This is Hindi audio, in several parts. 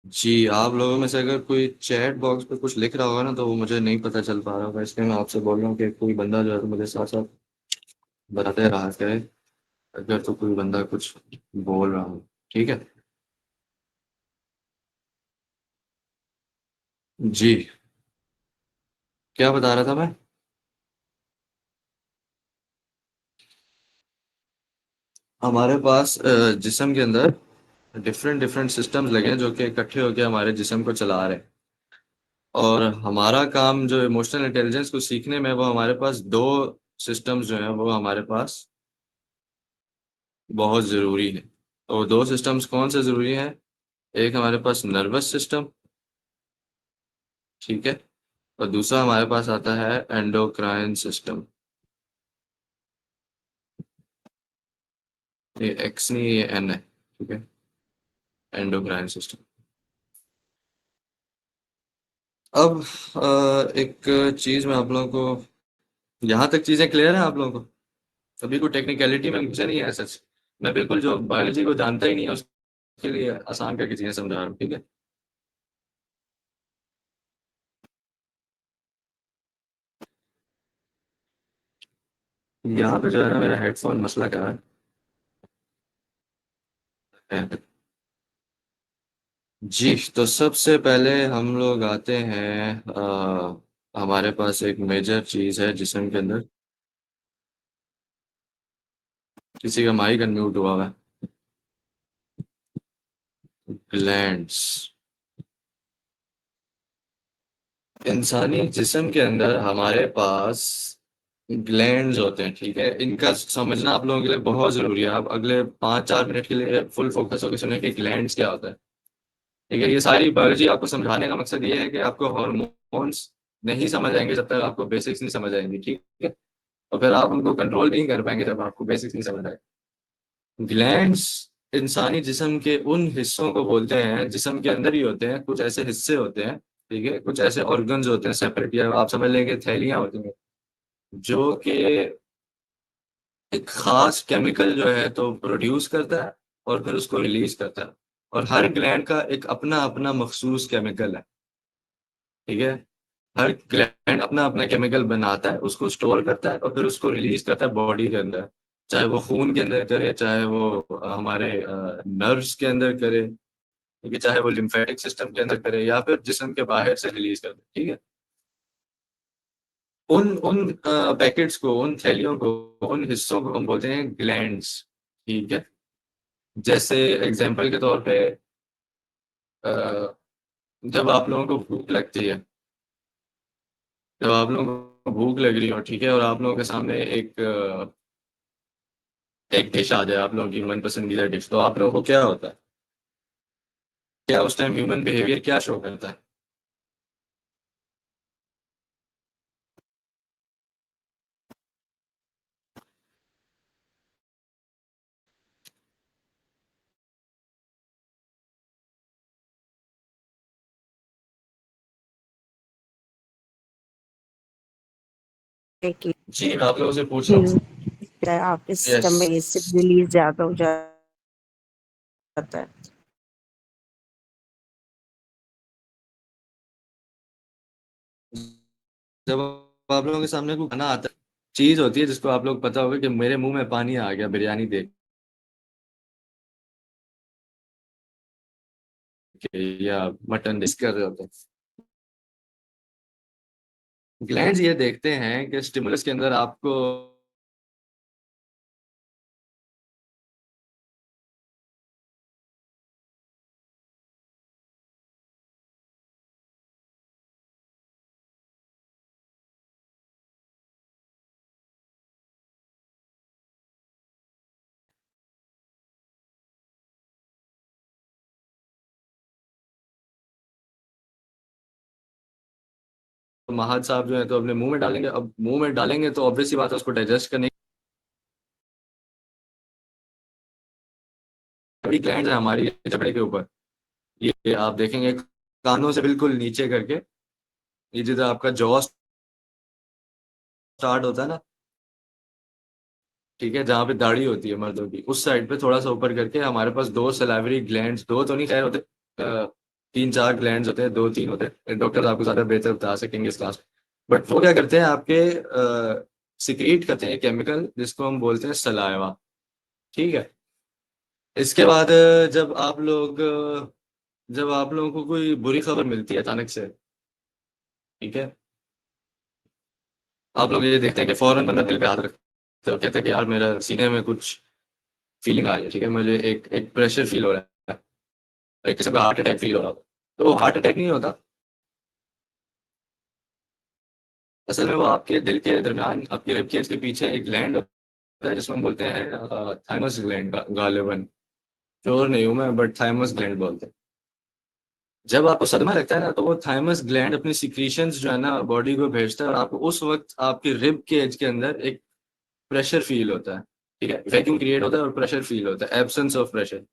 जी, आप लोगों में से अगर कोई चैट बॉक्स पे कुछ लिख रहा होगा ना, तो वो मुझे नहीं पता चल पा रहा होगा, इसलिए मैं आपसे बोल रहा हूँ कि कोई बंदा जो है तो मुझे साथ-साथ बताते रहा करे, अगर तो कोई बंदा कुछ बोल रहा हो, ठीक है? जी, क्या बता रहा था मैं? हमारे पास जिस्म के अंदर डिफरेंट डिफरेंट सिस्टम्स लगे हैं, जो कि इकट्ठे होके हमारे जिस्म को चला रहे हैं। और हमारा काम जो इमोशनल इंटेलिजेंस को सीखने में, वो हमारे पास 2 सिस्टम्स जो हैं, वो हमारे पास बहुत ज़रूरी है। तो 2 सिस्टम्स कौन से ज़रूरी हैं? एक हमारे पास नर्वस सिस्टम, ठीक है? और दूसरा हमारे पास आता है एंडोक्राइन सिस्टम। ये एक्स नहीं, ये एन है, ठीक है? Endocrine system. अब एक चीज़ मैं आप लोगों को, यहाँ तक चीज़ें क्लियर हैं आप लोगों को? अभी कोई टेक्निकलिटी में मुझे नहीं है सच। मैं बिल्कुल जो बायोलॉजी को जानता ही नहीं है, उसके लिए आसान करके चीज़ें समझा रहा हूँ, ठीक है? यहाँ पे जो है ना, मेरा हेडफ़ोन मसला कर रहा है। जी, तो सबसे पहले हम लोग आते हैं, हमारे पास एक मेजर चीज़ है जिस्म के अंदर। किसी का माइक अनम्यूट हुआ हुआ है। ग्लैंड्स। इंसानी जिस्म के अंदर हमारे पास ग्लैंड्स होते हैं, ठीक है? इनका समझना आप लोगों के लिए बहुत ज़रूरी है। आप अगले 5-4 मिनट के लिए फुल फ़ोकस होके सुनें कि ग्लैंड्स क्या होता है, ठीक है? ये सारी बायोलॉजी आपको समझाने का मकसद ये है कि आपको हार्मोन्स नहीं समझ आएँगे जब तक आपको बेसिक्स नहीं समझ आएँगी, ठीक है? और फिर आप उनको कंट्रोल नहीं कर पाएँगे जब आपको बेसिक्स नहीं समझ आए। ग्लैंड्स इंसानी जिस्म के उन हिस्सों को बोलते हैं, जिस्म के अंदर ही होते हैं, कुछ ऐसे हिस्से होते हैं, ठीक है? कुछ ऐसे ऑर्गन्स होते हैं सेपरेट, या आप समझ लें कि थैलियाँ होती हैं, जो कि एक ख़ास केमिकल जो है तो प्रोड्यूस करता है और फिर उसको रिलीज़ करता है। और हर ग्लैंड का एक अपना-अपना मख़सूस केमिकल है, ठीक है? हर ग्लैंड अपना-अपना केमिकल बनाता है, उसको स्टोर करता है और फिर उसको रिलीज़ करता है बॉडी के अंदर। चाहे वो खून के अंदर करे, चाहे वो हमारे नर्व्स के अंदर करे, ठीक है? चाहे वो लिम्फेटिक सिस्टम के अंदर करे या फिर जिस्म के बाहर से रिलीज़ कर दे, ठीक है? उन उन पैकेट्स को, उन थैलियों को, उन हिस्सों को हम बोलते हैं ग्लैंड्स, ठीक है? जैसे एग्ज़ाम्पल के तौर पे, अ, जब आप लोगों को भूख लगती है, जब आप लोगों को भूख लग रही हो, ठीक है? और आप लोगों के सामने एक डिश आ जाए, आप लोगों की मन पसंदीदा डिश, तो आप लोगों को क्या होता है? क्या उस टाइम ह्यूमन बिहेवियर क्या शो करता है? कि जी, मैं आप लोगों से पूछ रहा फिर हूँ। आपके सिस्टम यस। में एसिड रिलीज ज़्यादा हो जाता है। जब आप लोगों के सामने कोई खाना आता है, चीज़ होती है जिसको आप लोग पता होगा कि मेरे मुँह में पानी आ गया बिरयानी देख के, या मटन डिश कर रहे होते हैं। ग्लैंड्स ये देखते हैं कि स्टिमुलस के अंदर आपको महाज साहब जो है तो अपने मुँह में डालेंगे। अब मुँह में डालेंगे तो ऑब्वियस सी बात है, उसको डाइजेस्ट करने की ग्लैंड्स है हमारी जबड़े के ऊपर। ये आप देखेंगे कानों से बिल्कुल नीचे करके, ये जिधर आपका जॉ स्टार्ट होता है ना, ठीक है, जहाँ पे दाढ़ी होती है मर्दों की, उस साइड पे थोड़ा सा ऊपर करके हमारे पास दो सलाइवरी ग्लैंड्स, दो तो नहीं खैर होते, तीन चार ग्लैंड्स होते हैं, दो तीन होते हैं, डॉक्टर आपको ज्यादा बेहतर बता सकेंगे इस क्लास में। बट वो क्या करते हैं, आपके सिक्रीट करते हैं केमिकल जिसको हम बोलते हैं सलाइवा। ठीक है। इसके बाद जब आप लोगों को कोई बुरी खबर मिलती है अचानक से, ठीक है, आप लोग ये देखते हैं कि फौरन बंदा दिल पे हाथ रखते हो, कहते हैं कि यार मेरा सीने में कुछ फीलिंग आ रही है, ठीक है, मुझे एक एक प्रेशर फील हो रहा है, एक किसी का हार्ट अटैक फील हो रहा होता है। तो हार्ट अटैक नहीं होता, असल में वो आपके दिल के दरमियान, आपके रिब केज के पीछे एक ग्लैंड होता है जिसको हम बोलते हैं थाइमस ग्लैंड, गालिबन श्योर नहीं हूँ मैं, बट थाइमस ग्लैंड बोलते हैं। जब आपको सदमा लगता है ना, तो वो थाइमस ग्लैंड अपनी सिक्रीशंस जो है ना बॉडी को भेजता है, और आपको उस वक्त आपके रिब केज के अंदर एक प्रेशर फील होता है, ठीक है, वैक्यूम क्रिएट होता है और प्रेशर फील होता है, एब्सेंस ऑफ प्रेशर।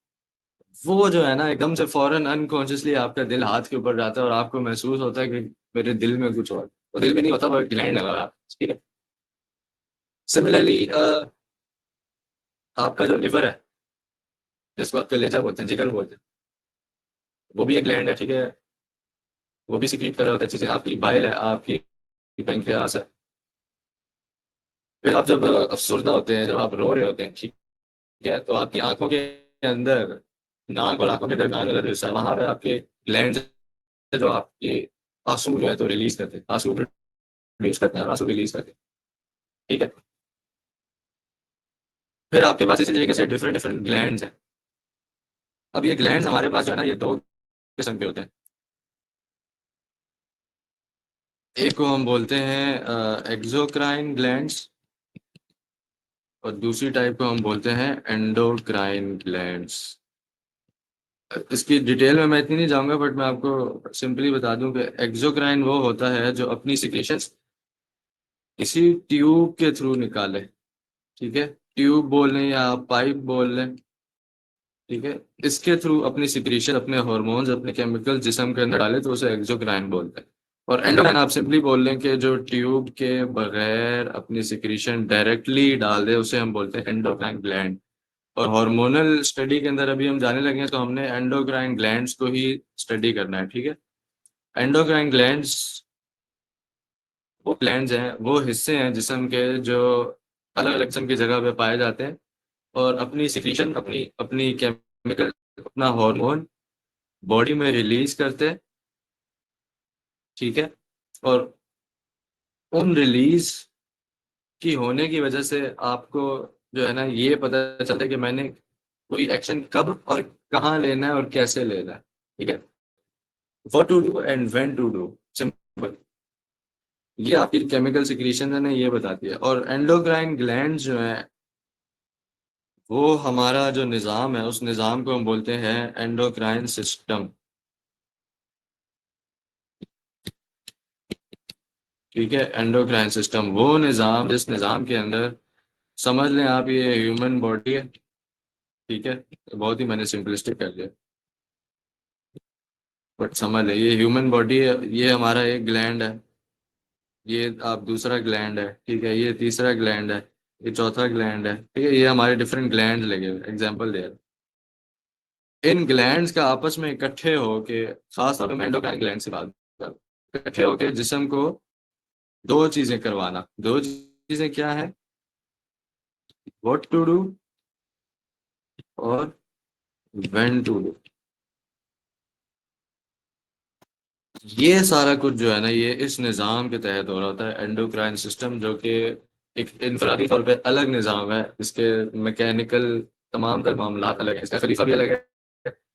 वो जो है ना एकदम से फौरन अनकॉन्शियसली आपका दिल हाथ के ऊपर जाता है और आपको महसूस होता है कि मेरे दिल में कुछ और, वो दिल में नहीं होता, वो ग्लैंड लगा हुआ है, ठीक है। सिमिलरली आपका जो लिवर है, जिसको आप कलेजा बोलते हैं, जिगर बोलते हैं, वो भी एक ग्लैंड है, ठीक है, वो भी सिक्रीट कर रहा होता है चीजें, आपकी बाइल है, आपकी पैंक्रियास है। फिर आप जब अफसरदा होते हैं, जब आप रो रहे होते हैं, ठीक है, तो आपकी आंखों के अंदर, नाक और आंखों के दरमियान वाला जो हिस्सा है, वहां पे आपके ग्लैंड जो आपके आंसू जो है तो रिलीज करते हैं, आंसू प्रोड्यूस करते हैं और आंसू रिलीज करते हैं, ठीक है। फिर आपके पास इसी तरीके से डिफरेंट डिफरेंट ग्लैंड्स हैं। अब ये ग्लैंड्स हमारे पास जो है ना, ये दो किस्म के होते हैं। एक को हम बोलते हैं एक्सोक्राइन ग्लैंड्स, और दूसरी टाइप को हम बोलते हैं एंडोक्राइन ग्लैंड्स। इसकी डिटेल में मैं इतनी नहीं जाऊंगा, बट मैं आपको सिंपली बता दूं कि एक्सोक्राइन वो होता है जो अपनी सिक्रेशंस किसी ट्यूब के थ्रू निकाले, ठीक है, ट्यूब बोल लें या पाइप बोल लें, ठीक है, इसके थ्रू अपनी सिक्रीशन, अपने हॉर्मोन्स, अपने केमिकल जिस्म के अंदर डाले तो उसे एक्सोक्राइन बोलते हैं। और एंडोक्राइन आप सिंपली बोल लें कि जो ट्यूब के बगैर अपनी सिक्रीशन डायरेक्टली डाल दे उसे हम बोलते हैं एंडोक्राइन ग्लैंड। और हार्मोनल स्टडी के अंदर अभी हम जाने लगे हैं, तो हमने एंडोक्राइन ग्लैंड्स को ही स्टडी करना है, ठीक है। एंडोक्राइन ग्लैंड्स वो ग्लैंड्स हैं, वो हिस्से हैं जिस्म के जो अलग अलग किस्म की जगह पे पाए जाते हैं, और अपनी सिक्रीशन, अपनी अपनी केमिकल, अपना हार्मोन बॉडी में रिलीज करते हैं, ठीक है। और उन रिलीज की होने की वजह से आपको जो है ना ये पता चलता है कि मैंने कोई एक्शन कब और कहाँ लेना है और कैसे लेना है, ठीक है, what to do and when to do, simple. ये आपकी केमिकल सिक्रीशन है ना, ये बताती है। और एंडोक्राइन ग्लैंड जो है, वो हमारा जो निज़ाम है, उस निज़ाम को हम बोलते हैं एंडोक्राइन सिस्टम, ठीक है। एंडोक्राइन सिस्टम वो निज़ाम जिस निज़ाम के अंदर, समझ लें आप, ये ह्यूमन बॉडी है, ठीक है, बहुत ही मैंने सिंपलिस्टिक कर दिया, बट समझ लें ये ह्यूमन बॉडी है, ये हमारा एक ग्लैंड है, ये आप दूसरा ग्लैंड है, ठीक है, ये तीसरा ग्लैंड है, ये चौथा ग्लैंड है, ठीक है, ये हमारे डिफरेंट ग्लैंड लगे हुए, एग्जाम्पल दे रहा हूं। इन ग्लैंड्स का आपस में इकट्ठे होके, खास तौर पर मैं एंडोक्राइन ग्लैंड से बात कर रहा हूं, इकट्ठे होके जिस्म को दो चीजें करवाना, दो चीजें क्या है, व्हाट टू डू और व्हेन टू डू। ये सारा कुछ जो है ना, ये इस निज़ाम के तहत हो रहा होता है, एंडोक्राइन सिस्टम, जो कि एक इनफरादी तौर पे अलग निज़ाम है। इसके मैकेनिकल तमाम तर मामला अलग है, इसका खलीफा भी अलग है,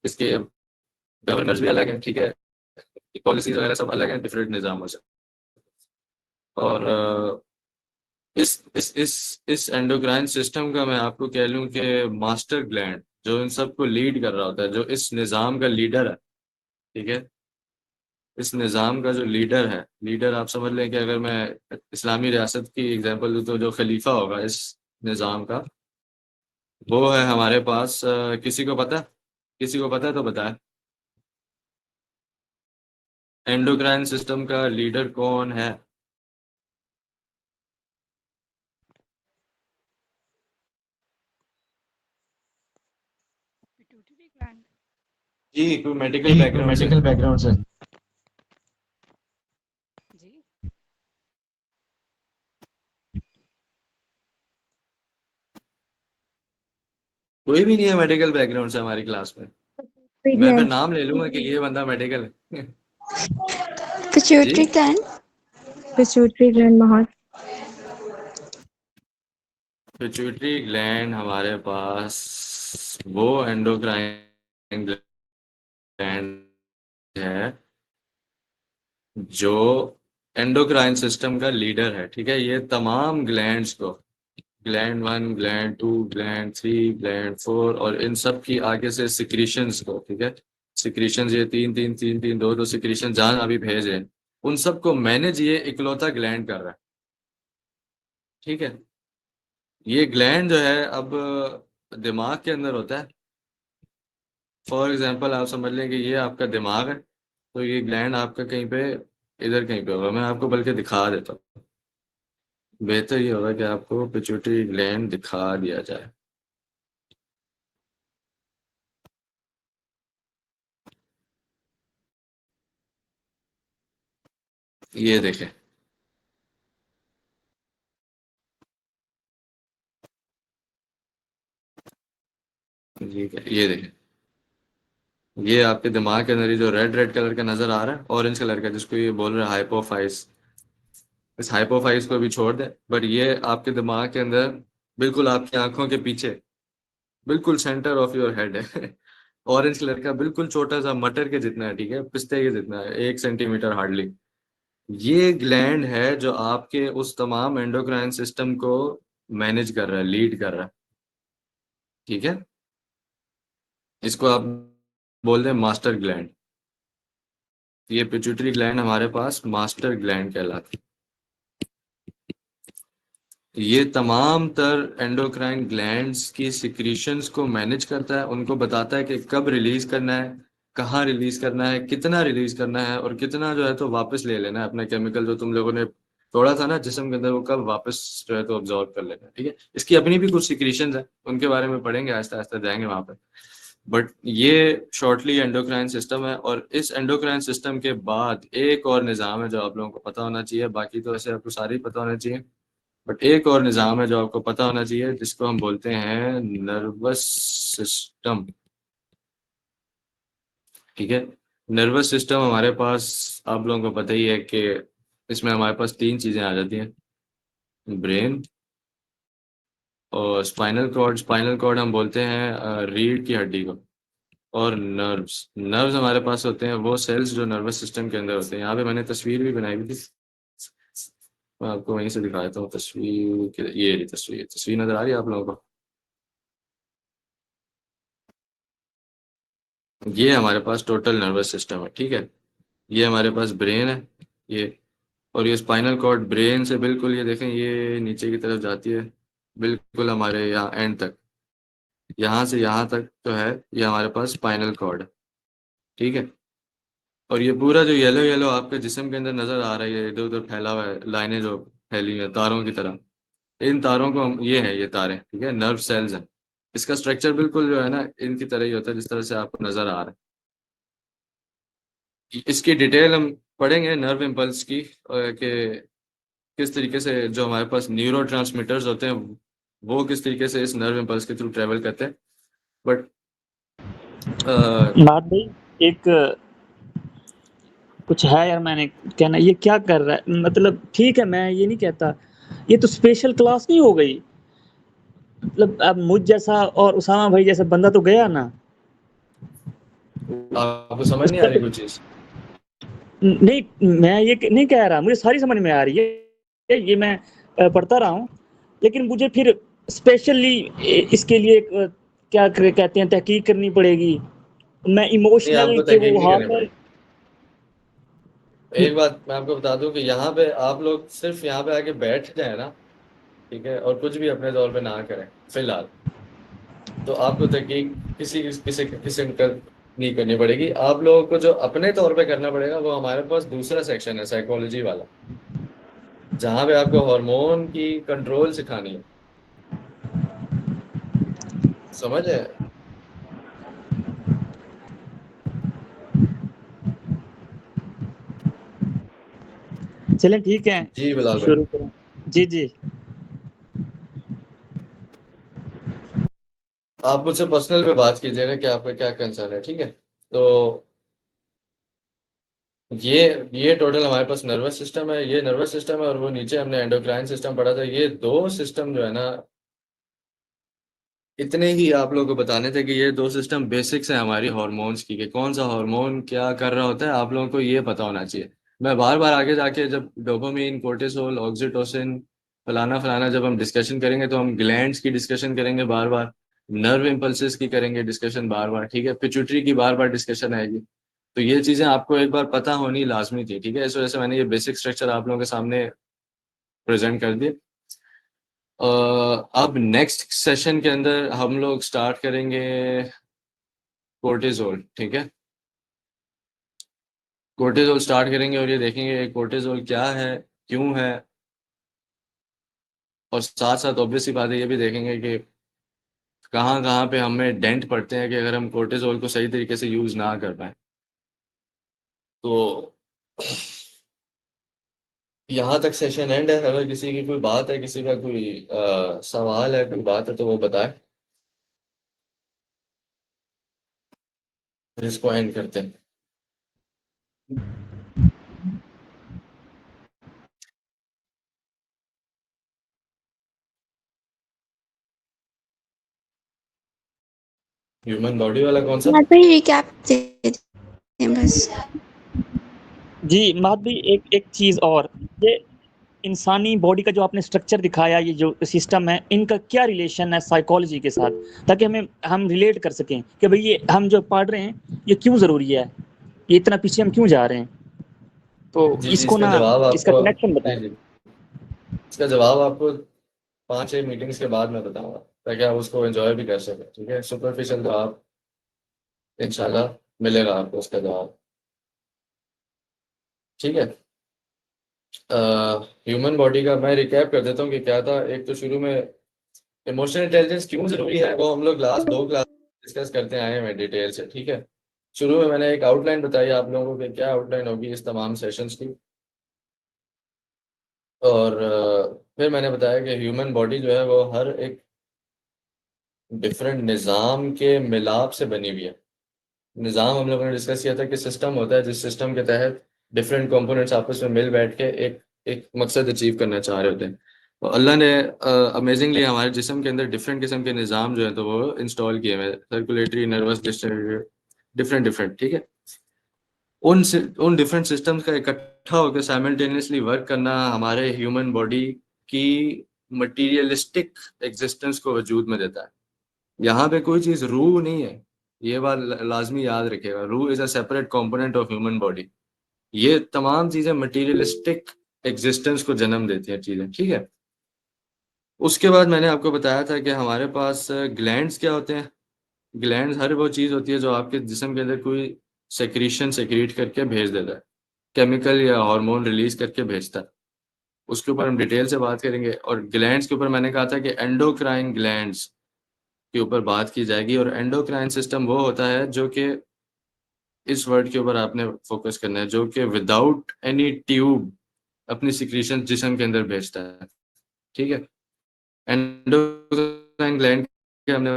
इसके गवर्नर्स भी अलग हैं, ठीक है, पॉलिसीज वगैरह सब अलग हैं डिफरेंट निज़ामों से। और इस एंडोक्राइन सिस्टम का मैं आपको कह लूँ कि मास्टर ग्लैंड जो इन सबको लीड कर रहा होता है, जो इस निज़ाम का लीडर है, ठीक है, इस निज़ाम का जो लीडर है, लीडर आप समझ लें कि अगर मैं इस्लामी रियासत की एग्जांपल दूं, तो जो खलीफा होगा इस निज़ाम का, वो है हमारे पास किसी को पता, किसी को पता है तो बताए, एंडोक्राइन सिस्टम का लीडर कौन है। जी कोई मेडिकल जी, कोई बैकग्राउंड से? मेडिकल बैकग्राउंड से? जी। कोई भी नहीं है मेडिकल बैकग्राउंड से हमारी क्लास में। मैं फिर ग्लैंड, नाम ले लूंगा कि ये बंदा मेडिकल है। जी। पिट्यूटरी ग्लैंड, पिट्यूटरी ग्लैंड बहुत। पिट्यूटरी ग्लैंड हमारे पास वो एंडोक्राइन ग्लैंड है जो एंडोक्राइन सिस्टम का लीडर है, ठीक है। ये तमाम ग्लैंड्स को, gland one, gland two, gland three, gland four और इन सब की आगे से सिक्रीशंस को, ठीक है। सिक्रीशंस ये तीन तीन तीन तीन दो दो सिक्रीशन जहां अभी भेजे हैं, उन सबको मैनेज ये इकलौता ग्लैंड कर रहा है, ठीक है। ये ग्लैंड जो है अब दिमाग के अंदर होता है। फॉर एग्जांपल आप समझ लें कि ये आपका दिमाग है, तो ये ग्लैंड आपका कहीं पे इधर कहीं पे होगा। मैं आपको बल्कि दिखा देता हूँ, बेहतर ये होगा कि आपको पिट्यूटरी ग्लैंड दिखा दिया जाए। ये देखें, ठीक है, ये देखें। ये आपके दिमाग के अंदर ये जो रेड रेड कलर का नजर आ रहा है, ऑरेंज कलर का, जिसको ये बोल रहे हैं हाइपोफाइस। इस हाइपोफाइस को भी छोड़ दें, बट ये आपके दिमाग के अंदर बिल्कुल आपकी आंखों के पीछे, बिल्कुल सेंटर ऑफ योर हेड है। ऑरेंज कलर का, बिल्कुल छोटा सा, मटर के जितना है, ठीक है, पिस्ते के जितना है, 1 सेंटीमीटर हार्डली। ये ग्लैंड है जो आपके उस तमाम एंडोक्राइन सिस्टम को मैनेज कर रहा है, लीड कर रहा है, ठीक है। इसको आप बोल दें मास्टर ग्लैंड। ये पिट्यूटरी ग्लैंड हमारे पास मास्टर ग्लैंड कहलाता है। ये तमाम तर एंडोक्राइन ग्लैंड्स की सिक्रीशंस को मैनेज करता है, उनको बताता है कि कब रिलीज करना है, कहाँ रिलीज करना है, कितना रिलीज करना है, और कितना जो है तो वापस ले लेना है अपना केमिकल जो तुम लोगों ने तोड़ा था ना जिस्म के अंदर, वो कब वापस जो है तो ऑब्जॉर्व कर लेना है, ठीक है। इसकी अपनी भी कुछ सिक्रीशंस है, उनके बारे में पढ़ेंगे, आहिस्ता आहिस्ता जाएंगे वहां पर। बट ये शॉर्टली एंडोक्राइन सिस्टम है। और इस एंडोक्राइन सिस्टम के बाद एक और निज़ाम है जो आप लोगों को पता होना चाहिए, बाकी तो ऐसे आपको सारे ही पता होना चाहिए, बट एक और निज़ाम है जो आपको पता होना चाहिए, जिसको हम बोलते हैं नर्वस सिस्टम, ठीक है। नर्वस सिस्टम हमारे पास, आप लोगों को पता ही है कि इसमें हमारे पास तीन चीज़ें आ जाती हैं, ब्रेन और स्पाइनल कॉर्ड। स्पाइनल कॉर्ड हम बोलते हैं रीढ़ की हड्डी को। और नर्व्स, नर्व्स हमारे पास होते हैं वो सेल्स जो नर्वस सिस्टम के अंदर होते हैं। यहाँ पे मैंने तस्वीर भी बनाई हुई थी, मैं आपको वहीं से दिखा देता हूँ तस्वीर ये रही तस्वीर, तस्वीर नजर आ रही है आप लोगों को? ये हमारे पास टोटल नर्वस सिस्टम है, ठीक है। ये हमारे पास ब्रेन है, ये, और ये स्पाइनल कॉर्ड ब्रेन से बिल्कुल, ये देखें, ये नीचे की तरफ जाती है बिल्कुल हमारे यहाँ एंड तक, यहाँ से यहाँ तक जो है ये हमारे पास स्पाइनल कॉर्ड है, ठीक है। और ये पूरा जो येलो येलो आपके जिस्म के अंदर नजर आ रहा है, इधर उधर फैला हुआ है, लाइनें जो फैली हुई हैं तारों की तरह, इन तारों को हम, ये है ये तारें, ठीक है, नर्व सेल्स हैं। इसका स्ट्रक्चर बिल्कुल जो है ना इनकी तरह ही होता है जिस तरह से आपको नजर आ रहा है। इसकी डिटेल हम पढ़ेंगे नर्व इम्पल्स की, कि किस तरीके से जो हमारे पास न्यूरो ट्रांसमीटर्स होते हैं वो किस तरीके से इस नर्व इम्पल्स के थ्रू ट्रेवल करते हैं। बट बात भाई, एक कुछ है यार, मैंने कहना, ये क्या कर रहा है, मतलब ठीक है, मैं ये नहीं कहता, ये तो स्पेशल क्लास नहीं हो गई। मतलब अब मुझ जैसा और उसामा भाई जैसा बंदा तो गया ना, आपको समझ नहीं आ उसका रही तो कोई चीज़? नहीं, मैं ये नहीं कह रहा, मुझे सारी समझ में आ रही है, ये मैं पढ़ता रहा हूँ, लेकिन मुझे फिर स्पेशली इसके लिए क्या कहते हैं, तहकीक करनी पड़ेगी। मैं नहीं, इमोशनल आपको के तहकीक वो नहीं हाल करनी में। पड़ेगी। एक बात मैं आपको बता दूं कि यहाँ पे आप लोग सिर्फ यहाँ पे आके बैठ जाए ना, ठीक है, और कुछ भी अपने तौर पे ना करें फिलहाल, तो आपको तहकीक किसी नहीं करनी पड़ेगी। आप लोगों को जो अपने तौर पे करना पड़ेगा वो हमारे पास दूसरा सेक्शन है साइकोलॉजी वाला, जहाँ पे आपको हार्मोन की कंट्रोल सिखानी है, समझ है? चलें ठीक है, जी बिलाल भाई, शुरू करें। जी, जी। आप मुझसे पर्सनल पे बात कीजिएगा कि आपका क्या कंसर्न है, ठीक है? तो ये ये टोटल हमारे पास नर्वस सिस्टम है, ये नर्वस सिस्टम है, और वो नीचे हमने एंडोक्राइन सिस्टम पढ़ा था। ये दो सिस्टम जो है ना, इतने ही आप लोगों को बताने थे कि ये दो सिस्टम बेसिक्स है हमारी हार्मोन्स की, कि कौन सा हार्मोन क्या कर रहा होता है, आप लोगों को ये पता होना चाहिए। मैं बार बार आगे जाके जब डोपामिन, कोर्टिसोल, ऑक्सीटोसिन, फलाना फलाना जब हम डिस्कशन करेंगे तो हम ग्लैंड्स की डिस्कशन करेंगे बार बार, नर्व इम्पल्सेस की करेंगे डिस्कशन बार बार, ठीक है, पिट्यूटरी की बार बार डिस्कशन आएगी। तो ये चीजें आपको एक बार पता होनी लाजमी थी, ठीक है? इस वजह से मैंने ये बेसिक स्ट्रक्चर आप लोगों के सामने प्रेजेंट कर दिए। अब नेक्स्ट सेशन के अंदर हम लोग स्टार्ट करेंगे कोर्टिजोल, ठीक है? कोर्टिजोल स्टार्ट करेंगे और ये देखेंगे कोर्टिजोल क्या है, क्यों है, और साथ साथ ऑब्वियसली बात है ये भी देखेंगे कि कहाँ कहाँ पे हमें डेंट पड़ते हैं कि अगर हम कोर्टिजोल को सही तरीके से यूज ना कर पाए। तो यहाँ तक सेशन एंड है। अगर किसी की कोई बात है, किसी का कोई सवाल है, कोई बात है, तो वो बताए, फिर इसको एंड करते हैं। ह्यूमन बॉडी वाला कौन सा? मैं तो ये रिकैप दे दें बस। जी, महत भाई एक चीज़ और, ये इंसानी बॉडी का जो आपने स्ट्रक्चर दिखाया, ये जो सिस्टम है, इनका क्या रिलेशन है साइकोलॉजी के साथ? ताकि हम रिलेट कर सकें कि भई ये हम जो पढ़ रहे हैं, ये क्यों ज़रूरी है? ये इतना पीछे हम क्यों जा रहे हैं? तो जी जी, इसको ना, इसका कनेक्शन जी बताएँ। जी, इसका जवाब आपको 5-6 मीटिंग्स के बाद मैं बताऊंगा, ताकि आप उसको एंजॉय भी कर सकें, ठीक है? सुपरफिशियल जवाब इंशाल्लाह मिलेगा आपको उसका जवाब, ठीक है? ह्यूमन बॉडी का मैं रिकैप कर देता हूँ कि क्या था। एक तो शुरू में इमोशनल इंटेलिजेंस क्यों जरूरी है, वो हम लोग लास्ट 2 क्लास डिस्कस करते आए हैं डिटेल से, ठीक है? शुरू में मैंने एक आउटलाइन बताई आप लोगों को कि क्या आउटलाइन होगी इस तमाम सेशंस की, और फिर मैंने बताया कि ह्यूमन बॉडी जो है वो हर एक डिफरेंट निज़ाम के मिलाप से बनी हुई है। निज़ाम हम लोगों ने डिस्कस किया था कि सिस्टम होता है, जिस सिस्टम के तहत डिफरेंट कंपोनेंट्स आपस में मिल बैठ के एक एक मकसद अचीव करना चाह रहे होते हैं। तो अल्लाह ने अमेजिंगली हमारे जिस्म के अंदर डिफरेंट किस्म के निज़ाम जो है तो वो इंस्टॉल किए हुए हैं, सर्कुलेटरी, नर्वस, डिफरेंट डिफरेंट, ठीक है? उन डिफरेंट सिस्टम्स का इकट्ठा होकर साइमल्टेनियसली वर्क करना हमारे ह्यूमन बॉडी की मटीरियलिस्टिक एग्जिस्टेंस को वजूद में देता है। यहाँ पे कोई चीज़ रूह नहीं है, ये बात लाजमी याद रखिएगा। रूह is a separate component of human body. ये तमाम चीज़ें मटीरियलिस्टिक एग्जिस्टेंस को जन्म देती हैं चीज़ें, ठीक है? उसके बाद मैंने आपको बताया था कि हमारे पास ग्लैंड्स क्या होते हैं। ग्लैंड्स हर वो चीज़ होती है जो आपके जिस्म के अंदर कोई सेक्रीशन सेक्रीट करके भेज देता है, केमिकल या हार्मोन रिलीज करके भेजता है। उसके ऊपर हम डिटेल से बात करेंगे, और ग्लैंड्स के ऊपर मैंने कहा था कि एंडोक्राइन ग्लैंड्स के ऊपर बात की जाएगी। और एंडोक्राइन सिस्टम वो होता है जो कि इस वर्ड के ऊपर आपने फोकस करना है, जो कि विदाउट एनी ट्यूब अपनी सिक्रीशन जिस्म के अंदर भेजता है, ठीक है? एंडोक्राइन ग्लैंड की हमने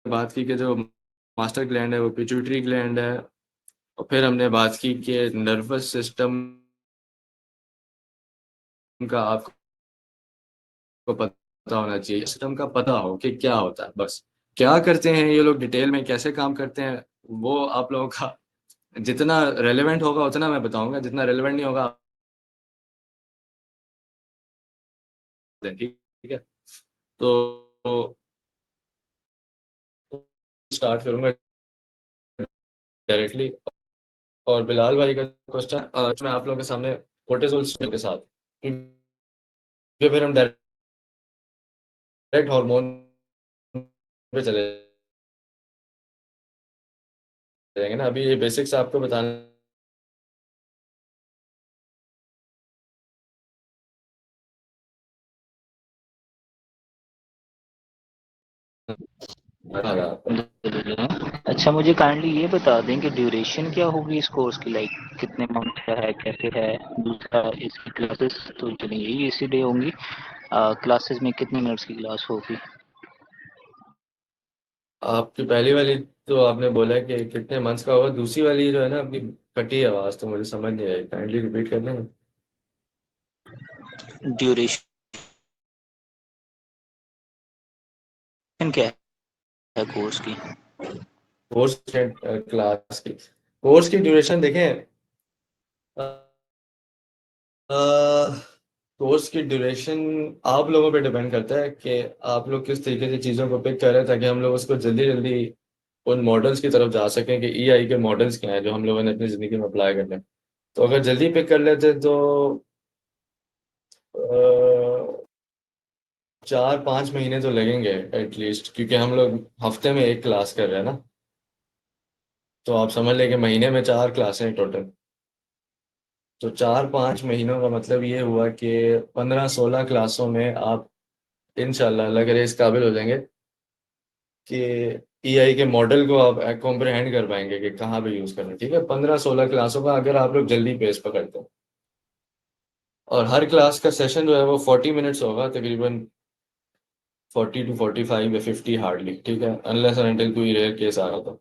बात की कि जो मास्टर ग्लैंड है वो पिट्यूटरी ग्लैंड है, और फिर हमने बात की कि नर्वस सिस्टम का आपको पता होना चाहिए, सिस्टम का पता हो कि क्या होता है, बस क्या करते हैं ये लोग, डिटेल में कैसे काम करते हैं, वो आप लोगों का जितना रेलेवेंट होगा उतना मैं बताऊंगा, जितना रेलेवेंट नहीं होगा ठीक है? तो स्टार्ट करूंगा डायरेक्टली। और बिलाल भाई का क्वेश्चन मैं आप लोगों के सामने कोर्टिसोल के साथ, क्योंकि फिर हम डायरेक्ट हार्मोन पे चले जाएंगे ना। अभी ये बेसिक्स आपको बताना था। अच्छा, मुझे काइंडली ये बता दें कि ड्यूरेशन क्या होगी इस कोर्स की, लाइक कितने मंथ का है, कैसे है। दूसरा, इसकी क्लासेस तो चलिए यही इसी डे होंगी, क्लासेस में कितने मिनट्स की क्लास होगी। आपकी पहली वाली तो आपने बोला कि कितने मंथ्स का होगा, दूसरी वाली जो है ना आपकी कटी आवाज़ तो मुझे समझ नहीं आई, काइंडली रिपीट कर देंगे। ड्यूरेशन क्या है कोर्स की। कोर्स क्लास की कोर्स की ड्यूरेशन देखें। कोर्स की ड्यूरेशन आप लोगों पे डिपेंड करता है कि आप लोग किस तरीके से चीज़ों को पिक कर रहे हैं, ताकि हम लोग उसको जल्दी जल्दी उन मॉडल्स की तरफ जा सकें कि ईआई के मॉडल्स क्या हैं जो हम लोगों ने अपनी ज़िंदगी में अप्लाई करने हैं। तो अगर जल्दी पिक कर लेते तो 4-5 महीने तो लगेंगे एटलीस्ट, क्योंकि हम लोग हफ्ते में एक क्लास कर रहे हैं ना। तो आप समझ लें कि महीने में 4 क्लासें टोटल। तो 4-5 महीनों का मतलब ये हुआ कि 15-16 क्लासों में आप इंशाल्लाह अल्लाह करे इस काबिल हो जाएंगे कि ईआई के मॉडल को आप कॉम्प्रहेंड कर पाएंगे कि कहाँ पे यूज़ करना है। ठीक है, 15-16 क्लासों का अगर आप लोग जल्दी पेस पकड़ते हैं, और हर क्लास का सेशन जो है वो 40 मिनट्स होगा तकरीबन, 40 to 45 या 50 हार्डली। ठीक है, अनलेस एंड अनटिल कोई रेयर केस आ रहा था।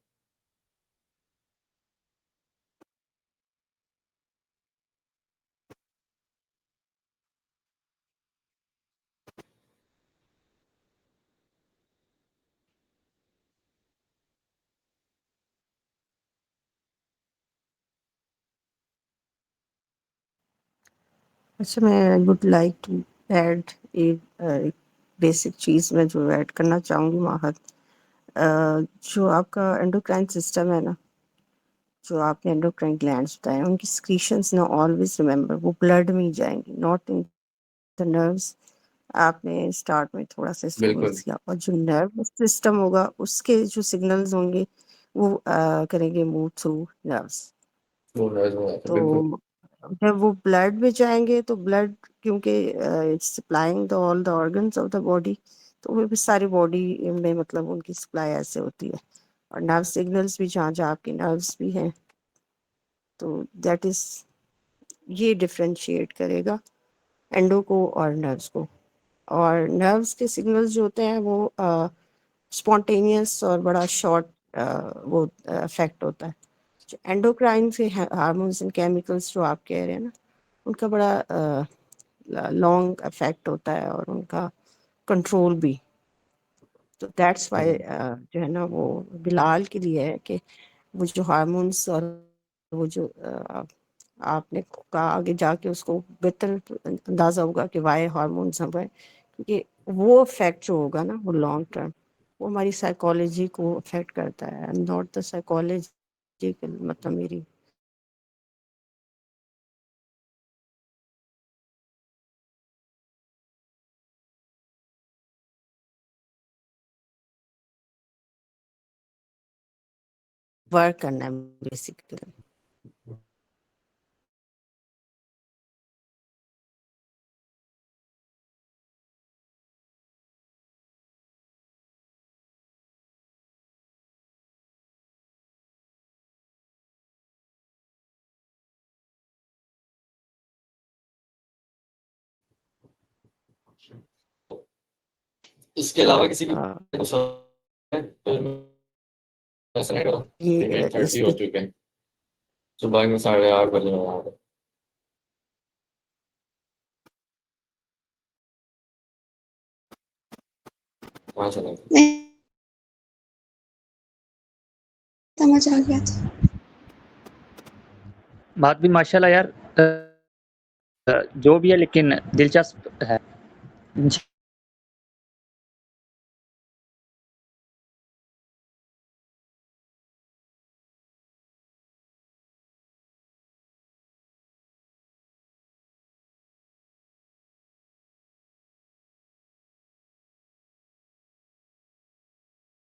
अच्छा, मैं I would like to add एक बेसिक चीज़ में जो ऐड करना चाहूँगी माहद। जो आपका एंडोक्राइन सिस्टम है ना, जो आपने एंडोक्राइन ग्लैंड्स बताए, उनकी सिक्रीशंस ना ऑलवेज रिमेंबर वो ब्लड में ही जाएंगी, नॉट इन द नर्व्स। आपने स्टार्ट में थोड़ा सा इसको बिल्कुल, मिस किया, और जो नर्व सिस्टम होगा उसके जो सिग्नल्स होंगे वो करेंगे मूव थ्रू नर्व्स। वो है जो है, बिल्कुल। तो जब वो ब्लड में जाएंगे तो ब्लड, क्योंकि it's supplying the all the organs of the body, तो वो भी सारी बॉडी में मतलब उनकी सप्लाई ऐसे होती है। और नर्व सिग्नल्स भी जहाँ जहाँ आपके नर्व्स भी हैं, तो दैट इज, ये डिफरेंशिएट करेगा एंडो को और नर्व्स को। और नर्व्स के सिग्नल्स जो होते हैं वो स्पॉन्टेनियस और बड़ा शॉर्ट वो इफेक्ट होता है। जो एंडोक्राइन से हार्मोन्स एंड केमिकल्स जो आप कह रहे हैं ना, उनका बड़ा लॉन्ग इफेक्ट होता है और उनका कंट्रोल भी। तो दैट्स वाई जो है ना वो बिलाल के लिए है कि वो जो हार्मोन्स और वो जो आपने कहा, आगे जाके उसको बेहतर अंदाजा होगा कि वाई हार्मोन्स हम, क्योंकि वो इफेक्ट जो होगा ना वो लॉन्ग टर्म, वो हमारी साइकोलॉजी को अफेक्ट करता है। I am not the psychology, मतलब मेरी वर्क करना है बेसिकली। इसके अलावा किसी की हाँ, कुछ और है? फिर मैं सुनाई करूँ? ये 8:30 इस हो चुके हैं, सुबह के 8:30 बजे वहाँ पे। वहाँ चले गए। नहीं समझ आ गया था। बात भी माशाल्लाह यार जो भी है लेकिन दिलचस्प है।